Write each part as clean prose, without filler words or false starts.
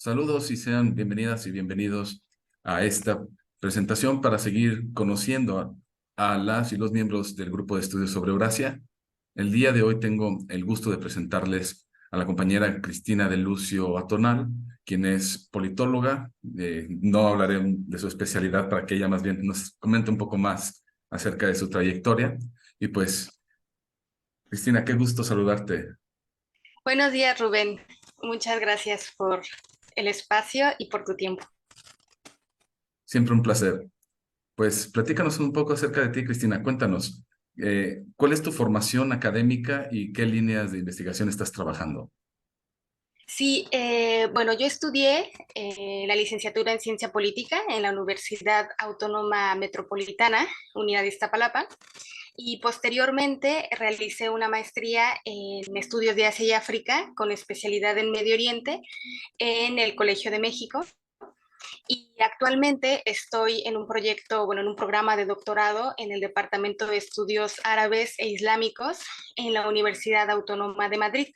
Saludos y sean bienvenidas y bienvenidos a esta presentación para seguir conociendo a las y los miembros del grupo de estudios sobre Eurasia. El día de hoy tengo el gusto de presentarles a la compañera Cristina de Lucio Atonal, quien es politóloga. No hablaré de su especialidad para que ella más bien nos comente un poco más acerca de su trayectoria. Y pues, Cristina, qué gusto saludarte. Buenos días, Rubén. Muchas gracias por el espacio y por tu tiempo. Siempre un placer. Pues platícanos un poco acerca de ti, Cristina. Cuéntanos, ¿cuál es tu formación académica y qué líneas de investigación estás trabajando? Sí, bueno, yo estudié la licenciatura en Ciencia Política en la Universidad Autónoma Metropolitana, Unidad de Iztapalapa, y posteriormente realicé una maestría en estudios de Asia y África con especialidad en Medio Oriente en el Colegio de México. Y actualmente estoy en un proyecto, bueno, en un programa de doctorado en el Departamento de Estudios Árabes e Islámicos en la Universidad Autónoma de Madrid,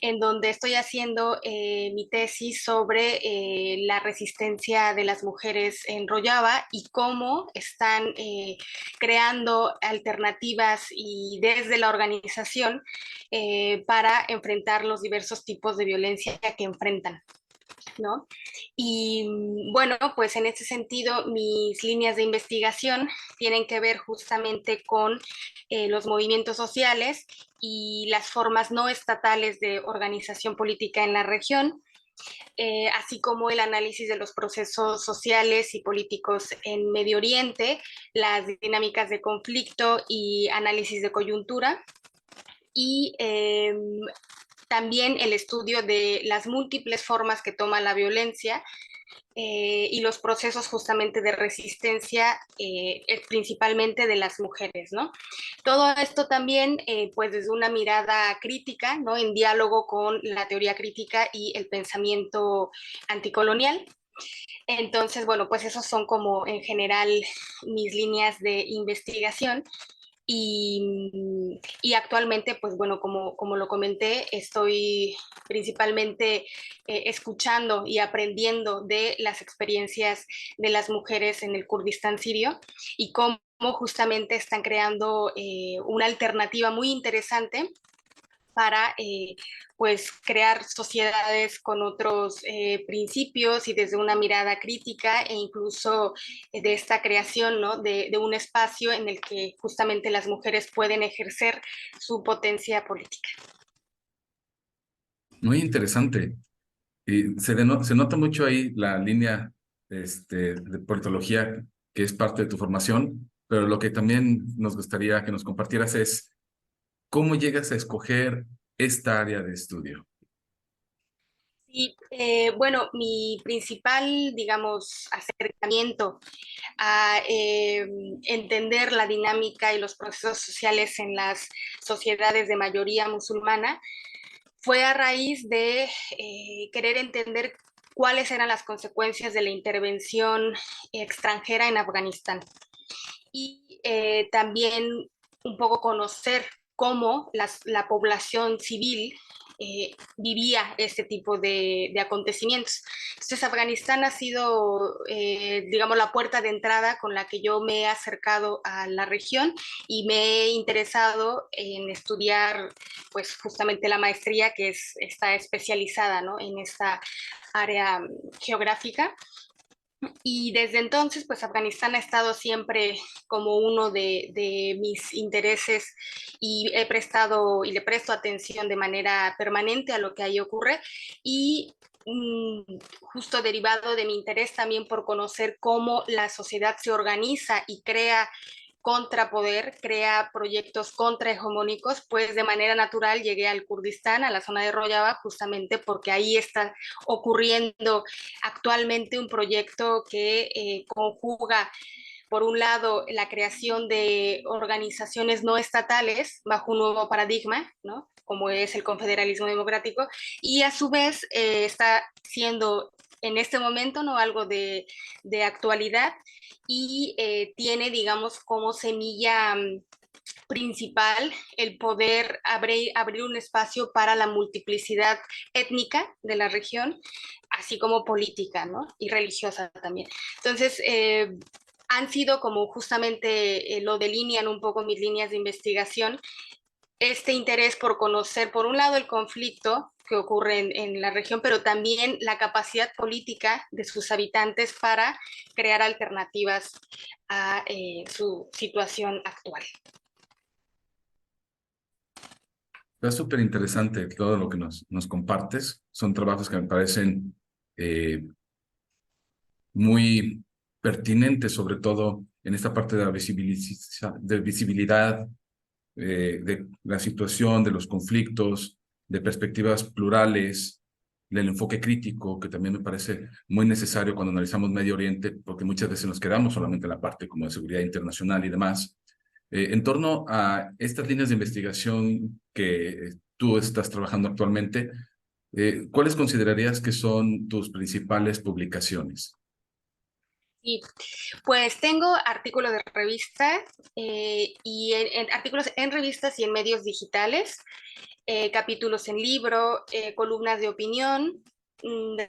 en donde estoy haciendo mi tesis sobre la resistencia de las mujeres en Rojava y cómo están creando alternativas y desde la organización para enfrentar los diversos tipos de violencia que enfrentan. ¿No? Y bueno, pues en ese sentido, mis líneas de investigación tienen que ver justamente con los movimientos sociales y las formas no estatales de organización política en la región, así como el análisis de los procesos sociales y políticos en Medio Oriente, las dinámicas de conflicto y análisis de coyuntura. Y también el estudio de las múltiples formas que toma la violencia y los procesos justamente de resistencia, principalmente de las mujeres, ¿no? Todo esto también, pues desde una mirada crítica, ¿no? En diálogo con la teoría crítica y el pensamiento anticolonial. Entonces, bueno, pues esos son como en general mis líneas de investigación. Y actualmente, pues bueno, como lo comenté, estoy principalmente escuchando y aprendiendo de las experiencias de las mujeres en el Kurdistán sirio y cómo justamente están creando una alternativa muy interesante para pues crear sociedades con otros principios y desde una mirada crítica e incluso de esta creación, ¿no? de un espacio en el que justamente las mujeres pueden ejercer su potencia política. Muy interesante. Y se nota mucho ahí la línea de politología que es parte de tu formación, pero lo que también nos gustaría que nos compartieras es cómo llegas a escoger esta área de estudio. Y bueno, mi principal, digamos, acercamiento a entender la dinámica y los procesos sociales en las sociedades de mayoría musulmana fue a raíz de querer entender cuáles eran las consecuencias de la intervención extranjera en Afganistán y también un poco conocer cómo la población civil vivía este tipo de acontecimientos. Entonces, Afganistán ha sido, digamos, la puerta de entrada con la que yo me he acercado a la región y me he interesado en estudiar, pues, justamente la maestría que está especializada, ¿no? En esta área geográfica. Y desde entonces, pues Afganistán ha estado siempre como uno de mis intereses y he prestado y le presto atención de manera permanente a lo que ahí ocurre y justo derivado de mi interés también por conocer cómo la sociedad se organiza y crea contrapoder, crea proyectos contrahegemónicos, pues de manera natural llegué al Kurdistán, a la zona de Rojava, justamente porque ahí está ocurriendo actualmente un proyecto que conjuga, por un lado, la creación de organizaciones no estatales bajo un nuevo paradigma, ¿no? Como es el confederalismo democrático, y a su vez está siendo en este momento, ¿no? Algo de actualidad y tiene, digamos, como semilla principal el poder abrir un espacio para la multiplicidad étnica de la región, así como política, ¿no? Y religiosa también. Entonces, han sido como justamente lo delinean un poco mis líneas de investigación, este interés por conocer, por un lado, el conflicto que ocurre en la región, pero también la capacidad política de sus habitantes para crear alternativas a su situación actual. Está súper interesante todo lo que nos compartes. Son trabajos que me parecen muy pertinentes, sobre todo en esta parte de la de visibilidad de la situación, de los conflictos, de perspectivas plurales, del enfoque crítico, que también me parece muy necesario cuando analizamos Medio Oriente, porque muchas veces nos quedamos solamente en la parte como de seguridad internacional y demás. En torno a estas líneas de investigación que tú estás trabajando actualmente, ¿cuáles considerarías que son tus principales publicaciones? Y pues tengo artículos de revista y artículos en revistas y en medios digitales, capítulos en libro, columnas de opinión,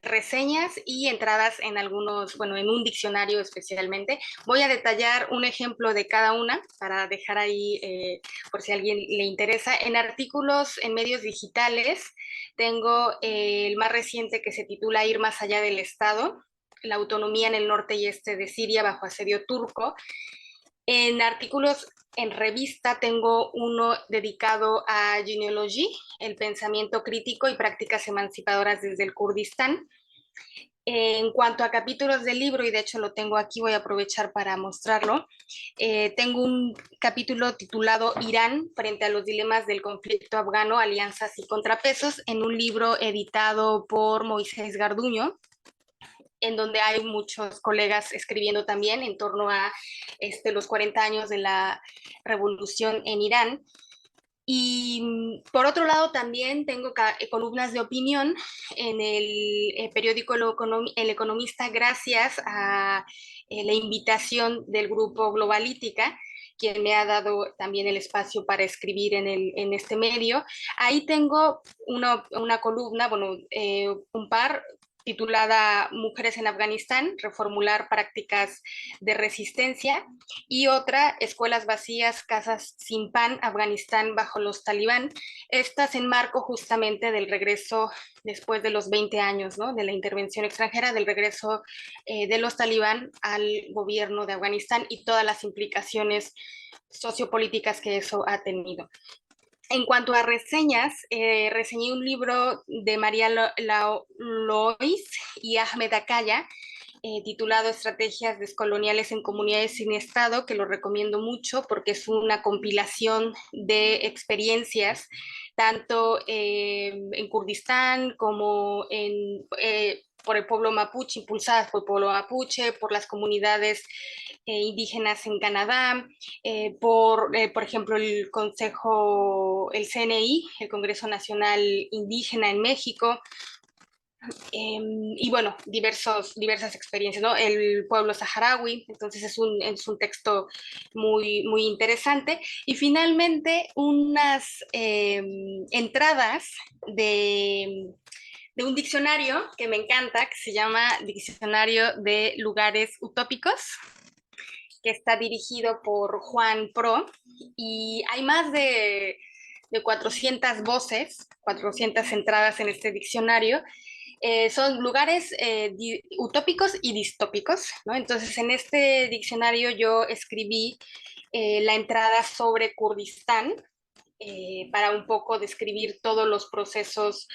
reseñas y entradas en algunos, bueno, en un diccionario especialmente. Voy a detallar un ejemplo de cada una para dejar ahí por si a alguien le interesa. En artículos en medios digitales tengo el más reciente que se titula Ir más allá del Estado, la autonomía en el norte y este de Siria bajo asedio turco. En artículos en revista tengo uno dedicado a Genealogy, el pensamiento crítico y prácticas emancipadoras desde el Kurdistán. En cuanto a capítulos del libro, y de hecho lo tengo aquí, voy a aprovechar para mostrarlo, tengo un capítulo titulado Irán frente a los dilemas del conflicto afgano, alianzas y contrapesos, en un libro editado por Moisés Garduño, en donde hay muchos colegas escribiendo también en torno a los 40 años de la revolución en Irán. Y por otro lado, también tengo columnas de opinión en el periódico El Economista, gracias a la invitación del grupo Globalítica, quien me ha dado también el espacio para escribir en este medio. Ahí tengo una columna, bueno, un par titulada Mujeres en Afganistán, reformular prácticas de resistencia, y otra, Escuelas vacías, casas sin pan, Afganistán bajo los talibán. Estas en marco justamente del regreso después de los 20 años, ¿no? De la intervención extranjera, del regreso de los talibán al gobierno de Afganistán y todas las implicaciones sociopolíticas que eso ha tenido. En cuanto a reseñas, reseñé un libro de María Lois y Ahmed Akaya, titulado Estrategias Descoloniales en Comunidades sin Estado, que lo recomiendo mucho porque es una compilación de experiencias, tanto en Kurdistán como por el pueblo mapuche, impulsadas por el pueblo mapuche, por las comunidades indígenas en Canadá, por ejemplo, el Consejo, el CNI, el Congreso Nacional Indígena en México, y bueno, diversas experiencias, ¿no? El pueblo saharaui, entonces es un texto muy interesante. Y finalmente, unas entradas de un diccionario que me encanta, que se llama Diccionario de Lugares Utópicos, que está dirigido por Juan Pro, y hay más de 400 voces, 400 entradas en este diccionario. Son lugares utópicos y distópicos, ¿no? Entonces, en este diccionario yo escribí la entrada sobre Kurdistán, para un poco describir todos los procesos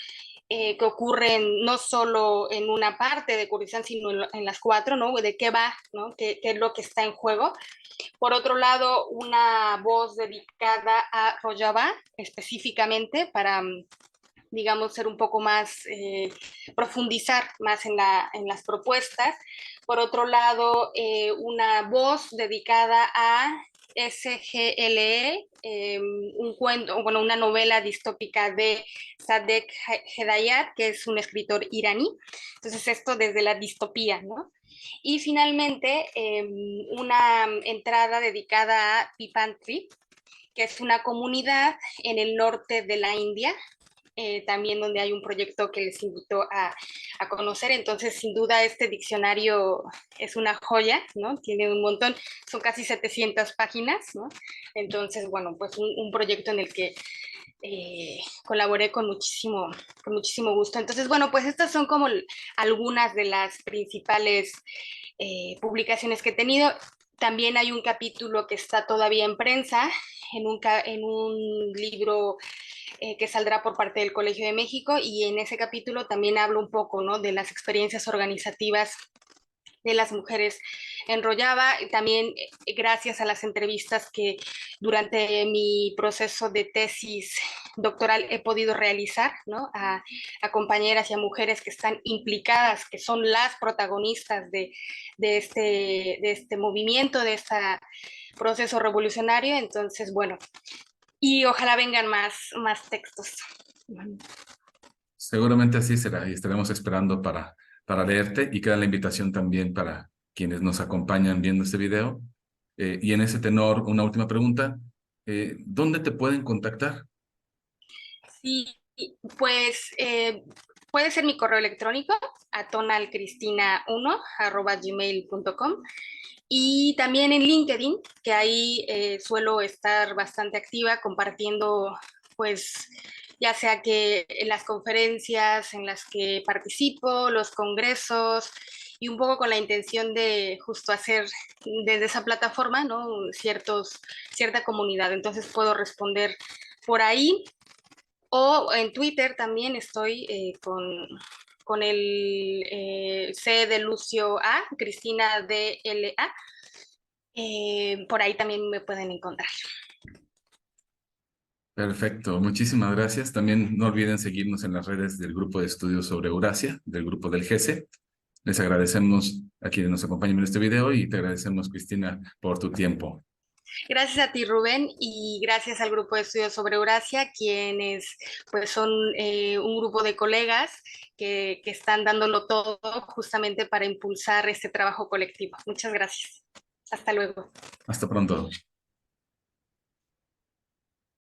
que ocurren no solo en una parte de Kurdistán, sino en las cuatro, ¿no? De qué va, ¿no? ¿Qué es lo que está en juego? Por otro lado, una voz dedicada a Rojava, específicamente para, digamos, ser un poco más, profundizar más en las propuestas. Por otro lado, una voz dedicada a SGLE, un cuento, bueno, una novela distópica de Sadek Hedayat, que es un escritor iraní. Entonces, esto desde la distopía, ¿no? Y finalmente, una entrada dedicada a Pipantri, que es una comunidad en el norte de la India, también donde hay un proyecto que les invito a conocer. Entonces, sin duda, este diccionario es una joya, ¿no? Tiene un montón, son casi 700 páginas, ¿no? Entonces, bueno, pues un proyecto en el que colaboré con muchísimo gusto. Entonces, bueno, pues estas son como algunas de las principales publicaciones que he tenido. También hay un capítulo que está todavía en prensa, en un libro que saldrá por parte del Colegio de México, y en ese capítulo también hablo un poco, ¿no?, de las experiencias organizativas de las mujeres en Rojava, también gracias a las entrevistas que durante mi proceso de tesis doctoral he podido realizar, ¿no?, a compañeras y a mujeres que están implicadas, que son las protagonistas de este movimiento, de este proceso revolucionario. Entonces, bueno, y ojalá vengan más textos. Seguramente así será y estaremos esperando para leerte y queda la invitación también para quienes nos acompañan viendo este video. Y en ese tenor, una última pregunta. ¿Dónde te pueden contactar? Sí, pues puede ser mi correo electrónico, atonalcristina1@gmail.com, y también en LinkedIn, que ahí suelo estar bastante activa compartiendo, pues, ya sea que en las conferencias en las que participo, los congresos, y un poco con la intención de justo hacer desde esa plataforma, ¿no?, cierta comunidad. Entonces puedo responder por ahí, o en Twitter también estoy con el C de Lucio A, Cristina DLA. Por ahí también me pueden encontrar. Perfecto, muchísimas gracias. También no olviden seguirnos en las redes del Grupo de Estudios sobre Eurasia, del grupo del GESE. Les agradecemos a quienes nos acompañan en este video y te agradecemos, Cristina, por tu tiempo. Gracias a ti, Rubén, y gracias al Grupo de Estudios sobre Eurasia, quienes pues son un grupo de colegas que están dándolo todo justamente para impulsar este trabajo colectivo. Muchas gracias. Hasta luego. Hasta pronto.